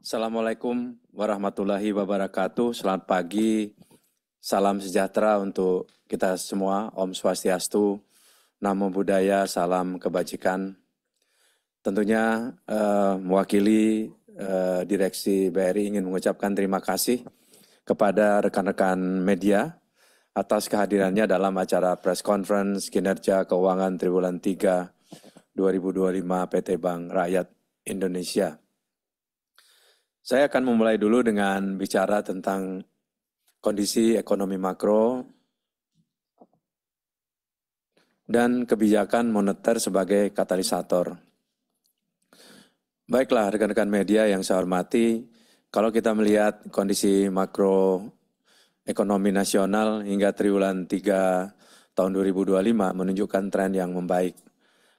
Assalamualaikum warahmatullahi wabarakatuh. Selamat pagi, salam sejahtera untuk kita semua. Om Swastiastu, Namo Buddhaya, salam kebajikan. Tentunya mewakili Direksi BRI ingin mengucapkan terima kasih kepada rekan-rekan media atas kehadirannya dalam acara press conference kinerja keuangan triwulan 3 2025 PT Bank Rakyat Indonesia. Saya akan memulai dulu dengan bicara tentang kondisi ekonomi makro dan kebijakan moneter sebagai katalisator. Baiklah rekan-rekan media yang saya hormati, kalau kita melihat kondisi makro ekonomi nasional hingga triwulan 3 tahun 2025 menunjukkan tren yang membaik.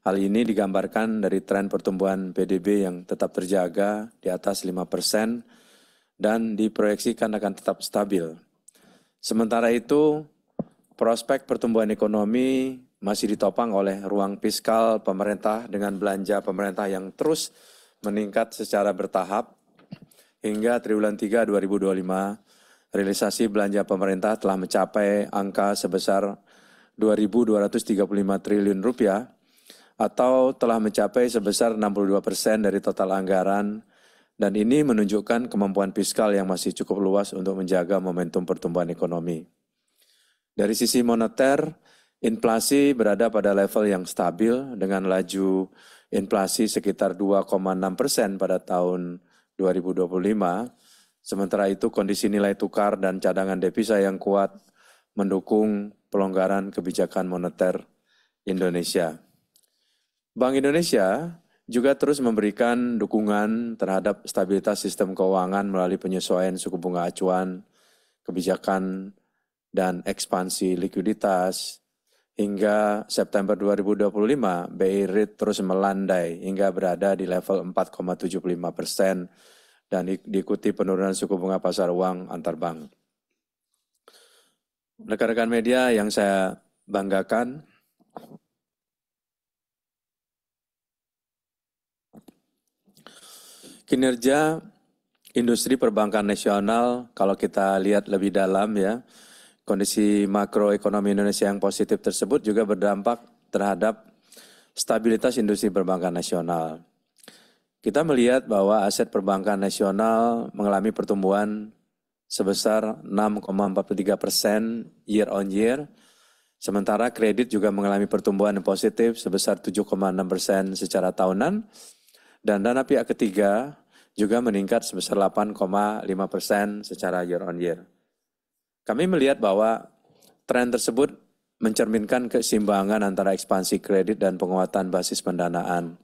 Hal ini digambarkan dari tren pertumbuhan PDB yang tetap terjaga di atas 5% dan diproyeksikan akan tetap stabil. Sementara itu, prospek pertumbuhan ekonomi masih ditopang oleh ruang fiskal pemerintah dengan belanja pemerintah yang terus meningkat secara bertahap. Hingga triwulan 3 2025, realisasi belanja pemerintah telah mencapai angka sebesar 2.235 triliun rupiah atau telah mencapai sebesar 62% dari total anggaran, dan ini menunjukkan kemampuan fiskal yang masih cukup luas untuk menjaga momentum pertumbuhan ekonomi. Dari sisi moneter, inflasi berada pada level yang stabil dengan laju inflasi sekitar 2,6% pada tahun 2025. Sementara itu kondisi nilai tukar dan cadangan devisa yang kuat mendukung pelonggaran kebijakan moneter Indonesia. Bank Indonesia juga terus memberikan dukungan terhadap stabilitas sistem keuangan melalui penyesuaian suku bunga acuan, kebijakan, dan ekspansi likuiditas. Hingga September 2025, BI rate terus melandai hingga berada di level 4,75% dan diikuti penurunan suku bunga pasar uang antar bank. Rekan-rekan media yang saya banggakan, kinerja industri perbankan nasional, kalau kita lihat lebih dalam ya, kondisi makroekonomi Indonesia yang positif tersebut juga berdampak terhadap stabilitas industri perbankan nasional. Kita melihat bahwa aset perbankan nasional mengalami pertumbuhan sebesar 6,43% year on year, sementara kredit juga mengalami pertumbuhan yang positif sebesar 7,6% secara tahunan, dan dana pihak ketiga juga meningkat sebesar 8,5% secara year on year. Kami melihat bahwa tren tersebut mencerminkan keseimbangan antara ekspansi kredit dan penguatan basis pendanaan.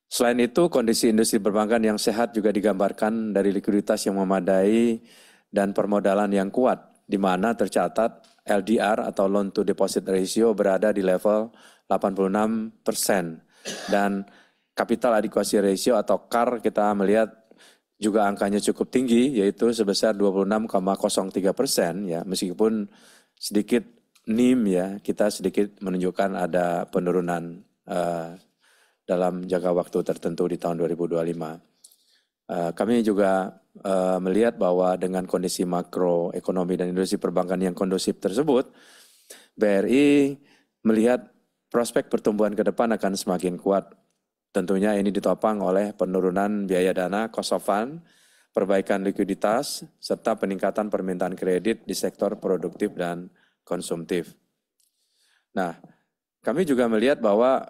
Selain itu, kondisi industri perbankan yang sehat juga digambarkan dari likuiditas yang memadai dan permodalan yang kuat, di mana tercatat LDR atau loan to deposit ratio berada di level 86% dan capital adequacy ratio atau CAR kita melihat juga angkanya cukup tinggi, yaitu sebesar 26,03% ya, meskipun sedikit NIM ya, kita sedikit menunjukkan ada penurunan dalam jangka waktu tertentu di tahun 2025. Kami juga melihat bahwa dengan kondisi makroekonomi dan industri perbankan yang kondusif tersebut, BRI melihat prospek pertumbuhan ke depan akan semakin kuat. Tentunya ini ditopang oleh penurunan biaya dana, cost of fund, perbaikan likuiditas, serta peningkatan permintaan kredit di sektor produktif dan konsumtif. Nah, kami juga melihat bahwa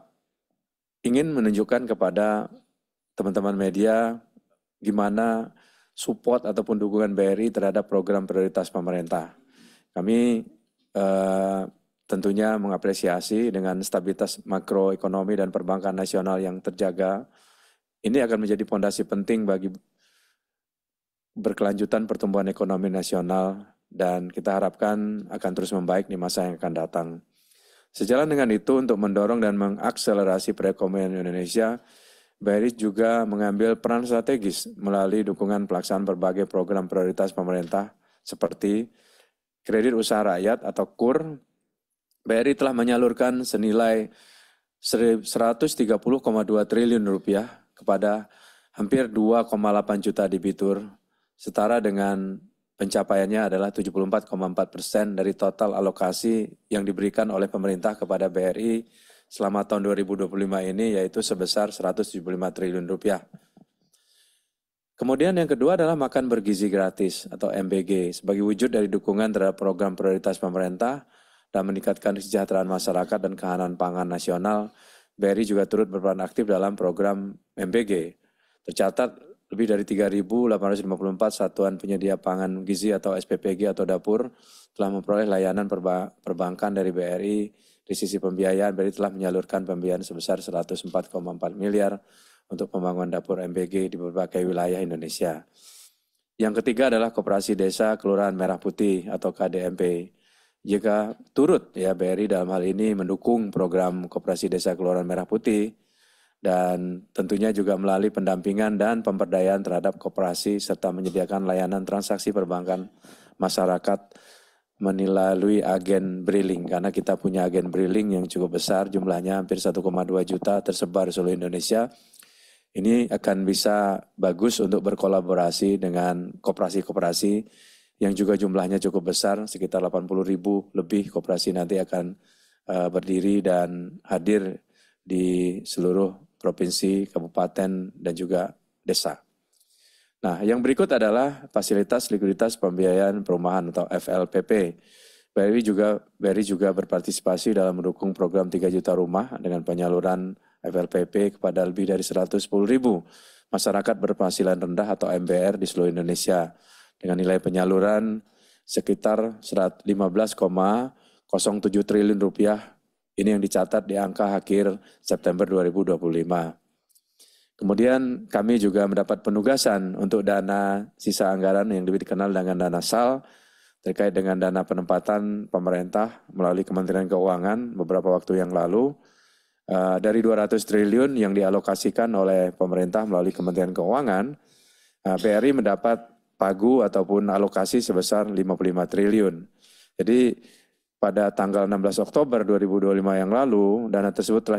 ingin menunjukkan kepada teman-teman media gimana support ataupun dukungan BRI terhadap program prioritas pemerintah. Kami tentunya mengapresiasi dengan stabilitas makroekonomi dan perbankan nasional yang terjaga. Ini akan menjadi fondasi penting bagi berkelanjutan pertumbuhan ekonomi nasional dan kita harapkan akan terus membaik di masa yang akan datang. Sejalan dengan itu, untuk mendorong dan mengakselerasi perekonomian Indonesia, BRI juga mengambil peran strategis melalui dukungan pelaksanaan berbagai program prioritas pemerintah seperti kredit usaha rakyat atau KUR. BRI telah menyalurkan senilai 130,2 triliun rupiah kepada hampir 2,8 juta debitur, setara dengan pencapaiannya adalah 74,4% dari total alokasi yang diberikan oleh pemerintah kepada BRI selama tahun 2025 ini, yaitu sebesar 175 triliun rupiah. Kemudian yang kedua adalah makan bergizi gratis atau MBG sebagai wujud dari dukungan terhadap program prioritas pemerintah dan meningkatkan kesejahteraan masyarakat dan ketahanan pangan nasional. BRI juga turut berperan aktif dalam program MBG. Tercatat lebih dari 3.854 satuan penyedia pangan gizi atau SPPG atau dapur telah memperoleh layanan perbankan dari BRI. Di sisi pembiayaan, BRI telah menyalurkan pembiayaan sebesar 104,4 miliar untuk pembangunan dapur MBG di berbagai wilayah Indonesia. Yang ketiga adalah Koperasi Desa Kelurahan Merah Putih atau KDMP. Jika turut ya BRI dalam hal ini mendukung program Koperasi Desa Kelurahan Merah Putih dan tentunya juga melalui pendampingan dan pemberdayaan terhadap koperasi serta menyediakan layanan transaksi perbankan masyarakat melalui agen briling, karena kita punya agen briling yang cukup besar, jumlahnya hampir 1,2 juta tersebar di seluruh Indonesia. Ini akan bisa bagus untuk berkolaborasi dengan koperasi-koperasi yang juga jumlahnya cukup besar, sekitar 80.000 lebih koperasi nanti akan berdiri dan hadir di seluruh provinsi, kabupaten, dan juga desa. Nah, yang berikut adalah fasilitas likuiditas pembiayaan perumahan atau FLPP. BRI juga berpartisipasi dalam mendukung program 3 juta rumah dengan penyaluran FLPP kepada lebih dari 110.000 masyarakat berpenghasilan rendah atau MBR di seluruh Indonesia dengan nilai penyaluran sekitar 15,07 triliun rupiah. Ini yang dicatat di angka akhir September 2025. Kemudian kami juga mendapat penugasan untuk dana sisa anggaran yang lebih dikenal dengan dana SAL terkait dengan dana penempatan pemerintah melalui Kementerian Keuangan beberapa waktu yang lalu. Dari 200 triliun yang dialokasikan oleh pemerintah melalui Kementerian Keuangan, BRI mendapat pagu ataupun alokasi sebesar 55 triliun. Jadi pada tanggal 16 Oktober 2025 yang lalu, dana tersebut telah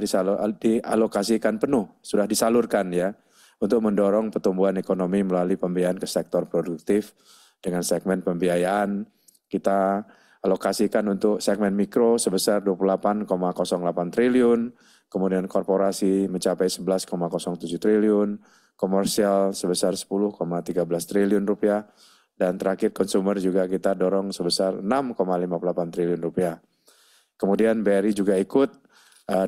dialokasikan penuh, sudah disalurkan ya, untuk mendorong pertumbuhan ekonomi melalui pembiayaan ke sektor produktif dengan segmen pembiayaan. Kita alokasikan untuk segmen mikro sebesar 28,08 triliun, kemudian korporasi mencapai 11,07 triliun, komersial sebesar 10,13 triliun rupiah, dan terakhir konsumer juga kita dorong sebesar 6,58 triliun rupiah. Kemudian BRI juga ikut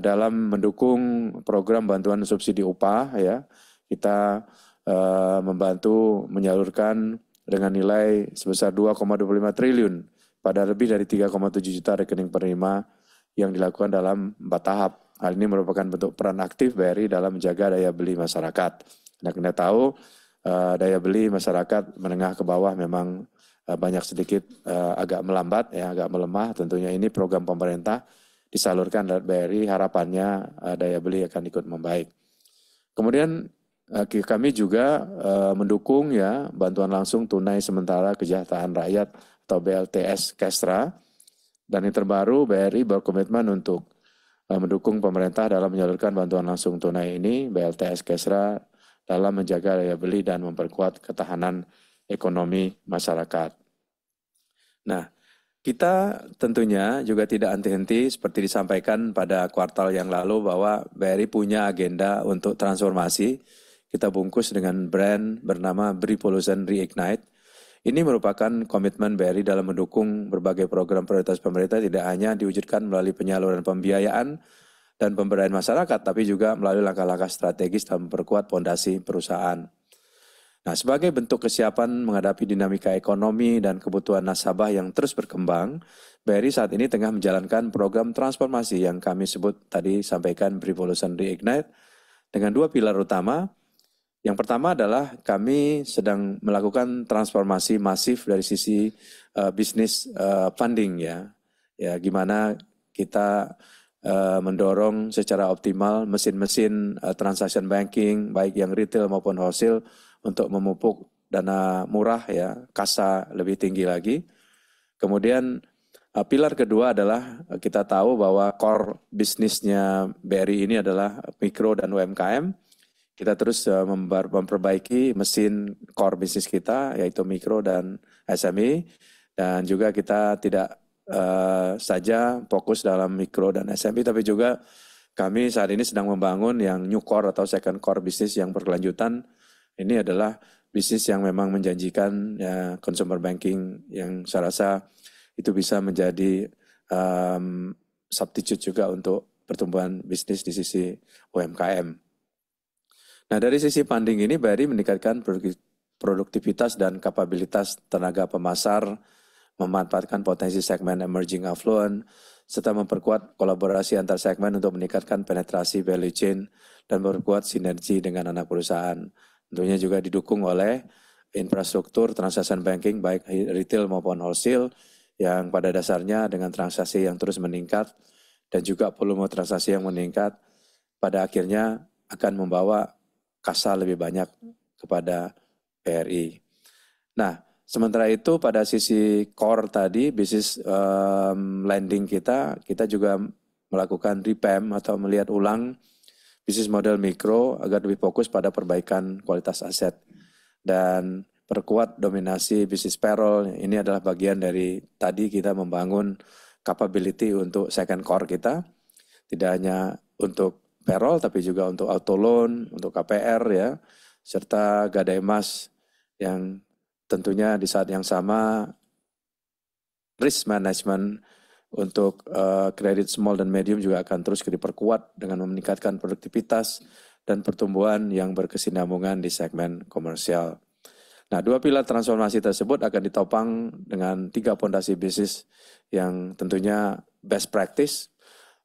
dalam mendukung program bantuan subsidi upah ya. Kita membantu menyalurkan dengan nilai sebesar 2,25 triliun pada lebih dari 3,7 juta rekening penerima yang dilakukan dalam 4 tahap. Hal ini merupakan bentuk peran aktif BRI dalam menjaga daya beli masyarakat. Nah, kita tahu daya beli masyarakat menengah ke bawah memang banyak sedikit agak melambat, ya, agak melemah. Tentunya ini program pemerintah disalurkan dari BRI, harapannya daya beli akan ikut membaik. Kemudian kami juga mendukung ya bantuan langsung tunai sementara kesejahteraan rakyat atau BLTS Kestra. Dan yang terbaru BRI berkomitmen untuk mendukung pemerintah dalam menyalurkan bantuan langsung tunai ini, BLTS Kesra, dalam menjaga daya beli dan memperkuat ketahanan ekonomi masyarakat. Nah, kita tentunya juga tidak henti-henti seperti disampaikan pada kuartal yang lalu bahwa BRI punya agenda untuk transformasi. Kita bungkus dengan brand bernama BRI Polution Reignite. Ini merupakan komitmen BRI dalam mendukung berbagai program prioritas pemerintah tidak hanya diwujudkan melalui penyaluran pembiayaan dan pemberdayaan masyarakat, tapi juga melalui langkah-langkah strategis dalam memperkuat fondasi perusahaan. Nah, sebagai bentuk kesiapan menghadapi dinamika ekonomi dan kebutuhan nasabah yang terus berkembang, BRI saat ini tengah menjalankan program transformasi yang kami sebut tadi sampaikan BRI Polution Reignite dengan 2 pilar utama. Yang pertama adalah kami sedang melakukan transformasi masif dari sisi bisnis funding ya. Ya, gimana kita mendorong secara optimal mesin-mesin transaction banking baik yang retail maupun wholesale untuk memupuk dana murah ya, kasa lebih tinggi lagi. Kemudian pilar kedua adalah kita tahu bahwa core bisnisnya BRI ini adalah mikro dan UMKM. kita terus memperbaiki mesin core bisnis kita, yaitu mikro dan SME. Dan juga kita tidak saja fokus dalam mikro dan SME, tapi juga kami saat ini sedang membangun yang new core atau second core bisnis yang berkelanjutan. Ini adalah bisnis yang memang menjanjikan ya, consumer banking yang saya rasa itu bisa menjadi substitute juga untuk pertumbuhan bisnis di sisi UMKM. Nah, dari sisi funding ini, BRI meningkatkan produktivitas dan kapabilitas tenaga pemasar, memanfaatkan potensi segmen emerging affluent, serta memperkuat kolaborasi antar segmen untuk meningkatkan penetrasi value chain dan memperkuat sinergi dengan anak perusahaan. Tentunya juga didukung oleh infrastruktur transaction banking baik retail maupun wholesale yang pada dasarnya dengan transaksi yang terus meningkat dan juga volume transaksi yang meningkat pada akhirnya akan membawa kasa lebih banyak kepada BRI. Nah, sementara itu pada sisi core tadi, bisnis lending kita juga melakukan revamp atau melihat ulang bisnis model mikro agar lebih fokus pada perbaikan kualitas aset dan perkuat dominasi bisnis payroll. Ini adalah bagian dari tadi kita membangun capability untuk second core kita, tidak hanya untuk payroll tapi juga untuk auto loan, untuk KPR ya, serta gadai emas yang tentunya di saat yang sama risk management untuk kredit small dan medium juga akan terus diperkuat dengan meningkatkan produktivitas dan pertumbuhan yang berkesinambungan di segmen komersial. Nah, dua pilar transformasi tersebut akan ditopang dengan 3 fondasi bisnis yang tentunya best practice,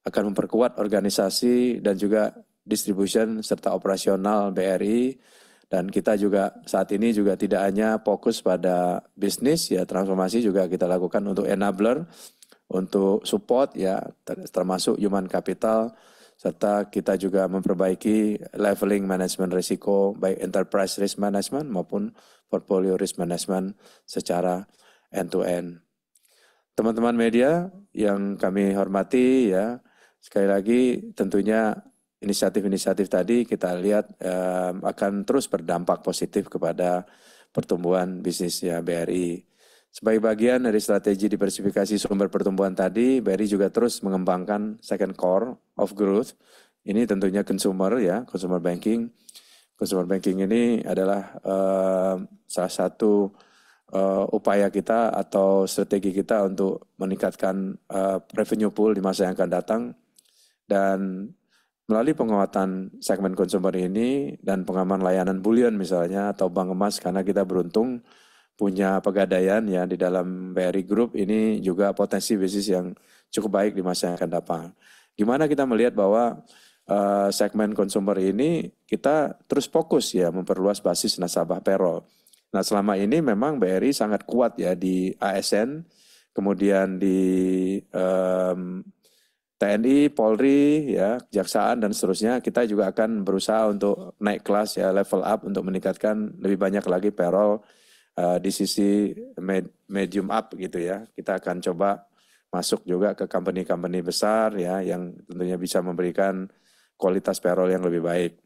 akan memperkuat organisasi dan juga distribution serta operasional BRI. Dan kita juga saat ini juga tidak hanya fokus pada bisnis ya, transformasi juga kita lakukan untuk enabler, untuk support ya, termasuk human capital, serta kita juga memperbaiki leveling manajemen risiko baik enterprise risk management maupun portfolio risk management secara end to end. Teman-teman media yang kami hormati ya, sekali lagi tentunya inisiatif-inisiatif tadi kita lihat akan terus berdampak positif kepada pertumbuhan bisnisnya BRI. Sebagai bagian dari strategi diversifikasi sumber pertumbuhan tadi, BRI juga terus mengembangkan second core of growth. Ini tentunya consumer ya, consumer banking. Consumer banking ini adalah salah satu upaya kita atau strategi kita untuk meningkatkan revenue pool di masa yang akan datang. Dan melalui penguatan segmen consumer ini dan pengaman layanan bullion misalnya atau bank emas, karena kita beruntung punya pegadaian ya di dalam BRI Group, ini juga potensi bisnis yang cukup baik di masa yang akan datang. Gimana kita melihat bahwa segmen consumer ini kita terus fokus ya memperluas basis nasabah payroll. Nah, selama ini memang BRI sangat kuat ya di ASN, kemudian di TNI, Polri, ya, Kejaksaan dan seterusnya. Kita juga akan berusaha untuk naik kelas ya, level up untuk meningkatkan lebih banyak lagi payroll di sisi medium up gitu ya. Kita akan coba masuk juga ke company-company besar ya yang tentunya bisa memberikan kualitas payroll yang lebih baik.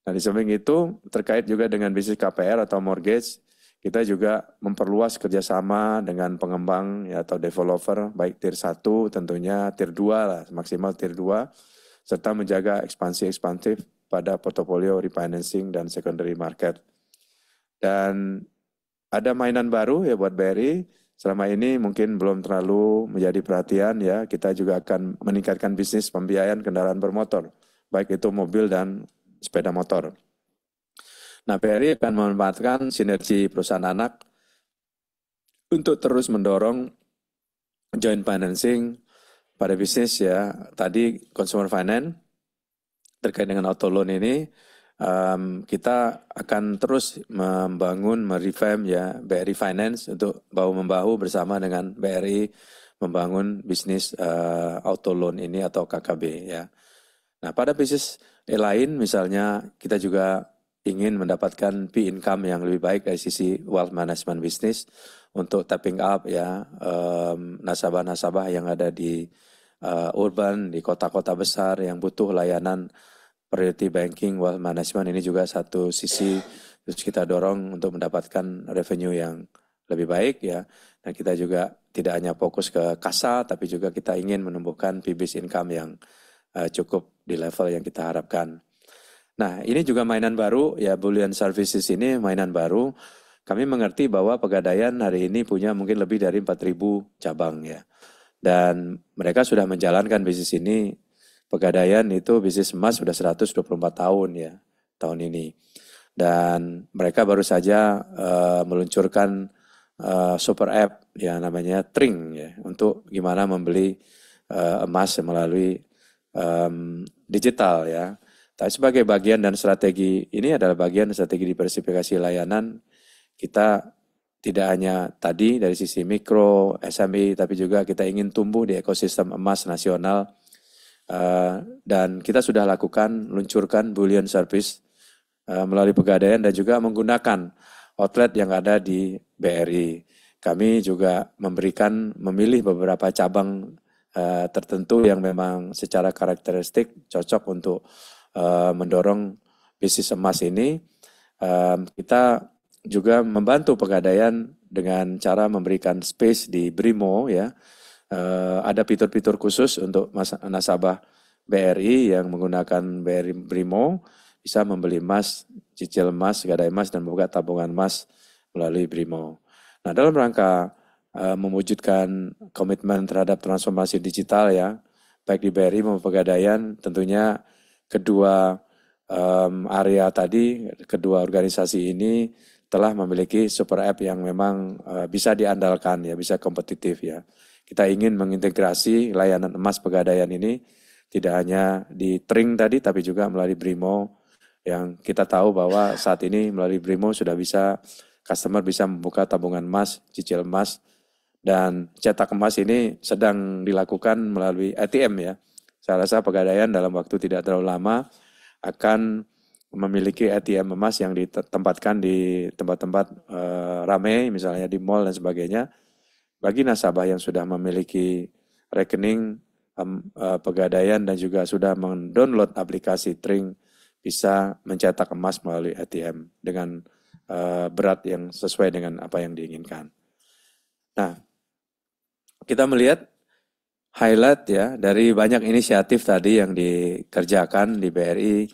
Nah, di samping itu terkait juga dengan bisnis KPR atau mortgage, kita juga memperluas kerjasama dengan pengembang ya, atau developer, baik tier 1 tentunya, tier 2 lah, maksimal tier 2, serta menjaga ekspansi ekspansif pada portofolio refinancing dan secondary market. Dan ada mainan baru ya buat BRI, selama ini mungkin belum terlalu menjadi perhatian ya, kita juga akan meningkatkan bisnis pembiayaan kendaraan bermotor, baik itu mobil dan sepeda motor. Nah, BRI akan memanfaatkan sinergi perusahaan anak untuk terus mendorong joint financing pada bisnis ya. Tadi consumer finance terkait dengan auto loan ini kita akan terus membangun, merevamp ya BRI Finance untuk bahu-membahu bersama dengan BRI membangun bisnis auto loan ini atau KKB ya. Nah, pada bisnis lain misalnya kita juga ingin mendapatkan fee income yang lebih baik dari sisi wealth management business untuk tapping up ya nasabah-nasabah yang ada di urban, di kota-kota besar yang butuh layanan priority banking, wealth management ini juga satu sisi terus kita dorong untuk mendapatkan revenue yang lebih baik ya. Dan kita juga tidak hanya fokus ke kasa, tapi juga kita ingin menumbuhkan fee-based income yang cukup di level yang kita harapkan. Nah, ini juga mainan baru ya, Bullion Services ini mainan baru. Kami mengerti bahwa Pegadaian hari ini punya mungkin lebih dari 4.000 cabang ya. Dan mereka sudah menjalankan bisnis ini. Pegadaian itu bisnis emas sudah 124 tahun ya tahun ini. Dan mereka baru saja meluncurkan super app ya namanya Tring ya untuk gimana membeli emas melalui digital ya. Tapi sebagai bagian dan strategi ini adalah bagian strategi diversifikasi layanan kita tidak hanya tadi dari sisi mikro, SME, tapi juga kita ingin tumbuh di ekosistem emas nasional dan kita sudah lakukan luncurkan Bullion Service melalui Pegadaian dan juga menggunakan outlet yang ada di BRI. Kami juga memilih beberapa cabang tertentu yang memang secara karakteristik cocok untuk mendorong bisnis emas ini. Kita juga membantu Pegadaian dengan cara memberikan space di Brimo ya. Ada fitur-fitur khusus untuk nasabah BRI yang menggunakan BRI Brimo bisa membeli emas, cicil emas, gadai emas dan membuka tabungan emas melalui Brimo. Nah, dalam rangka mewujudkan komitmen terhadap transformasi digital ya, baik di BRI maupun Pegadaian, tentunya kedua area tadi, kedua organisasi ini telah memiliki super app yang memang bisa diandalkan ya, bisa kompetitif ya. Kita ingin mengintegrasi layanan emas Pegadaian ini tidak hanya di Tring tadi, tapi juga melalui Brimo yang kita tahu bahwa saat ini melalui Brimo sudah bisa customer bisa membuka tabungan emas, cicil emas, dan cetak emas ini sedang dilakukan melalui ATM ya. Saya rasa Pegadaian dalam waktu tidak terlalu lama akan memiliki ATM emas yang ditempatkan di tempat-tempat ramai, misalnya di mall dan sebagainya. Bagi nasabah yang sudah memiliki rekening Pegadaian dan juga sudah mendownload aplikasi Tring, bisa mencetak emas melalui ATM dengan berat yang sesuai dengan apa yang diinginkan. Nah, kita melihat highlight ya dari banyak inisiatif tadi yang dikerjakan di BRI,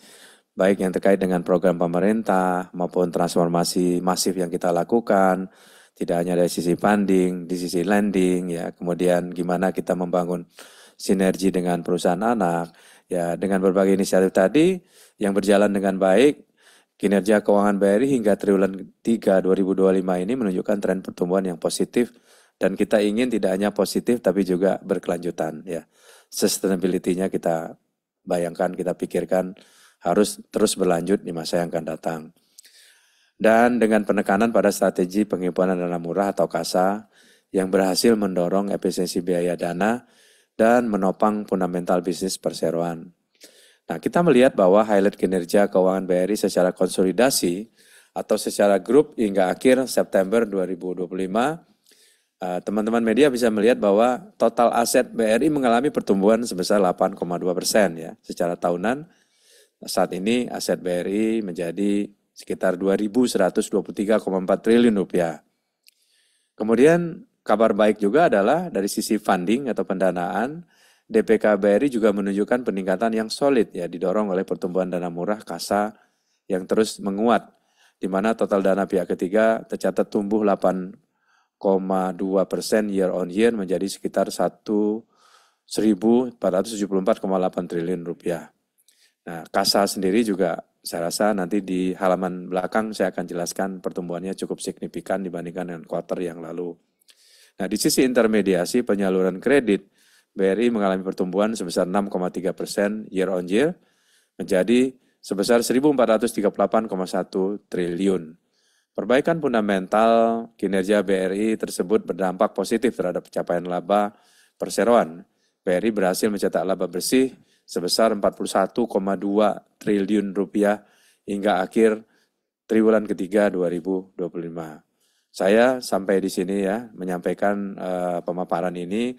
baik yang terkait dengan program pemerintah maupun transformasi masif yang kita lakukan, tidak hanya dari sisi funding, di sisi lending ya, kemudian gimana kita membangun sinergi dengan perusahaan anak, ya dengan berbagai inisiatif tadi yang berjalan dengan baik, kinerja keuangan BRI hingga triwulan 3 2025 ini menunjukkan tren pertumbuhan yang positif. Dan kita ingin tidak hanya positif tapi juga berkelanjutan ya. Sustainability-nya kita bayangkan, kita pikirkan harus terus berlanjut di masa yang akan datang. Dan dengan penekanan pada strategi penghimpunan dana murah atau KASA yang berhasil mendorong efisiensi biaya dana dan menopang fundamental bisnis perseroan. Nah, kita melihat bahwa highlight kinerja keuangan BRI secara konsolidasi atau secara grup hingga akhir September 2025, teman-teman media bisa melihat bahwa total aset BRI mengalami pertumbuhan sebesar 8,2% ya secara tahunan. Saat ini aset BRI menjadi sekitar 2.123,4 triliun rupiah. Kemudian kabar baik juga adalah dari sisi funding atau pendanaan, DPK BRI juga menunjukkan peningkatan yang solid ya didorong oleh pertumbuhan dana murah KASA yang terus menguat, di mana total dana pihak ketiga tercatat tumbuh 8,2% year on year menjadi sekitar 1.474,8 triliun rupiah. Nah, KASA sendiri juga saya rasa nanti di halaman belakang saya akan jelaskan pertumbuhannya cukup signifikan dibandingkan dengan kuartal yang lalu. Nah, di sisi intermediasi penyaluran kredit, BRI mengalami pertumbuhan sebesar 6,3% year on year menjadi sebesar 1.438,1 triliun. Perbaikan fundamental kinerja BRI tersebut berdampak positif terhadap pencapaian laba perseroan. BRI berhasil mencetak laba bersih sebesar 41,2 triliun rupiah hingga akhir triwulan ketiga 2025. Saya sampai di sini ya menyampaikan pemaparan ini.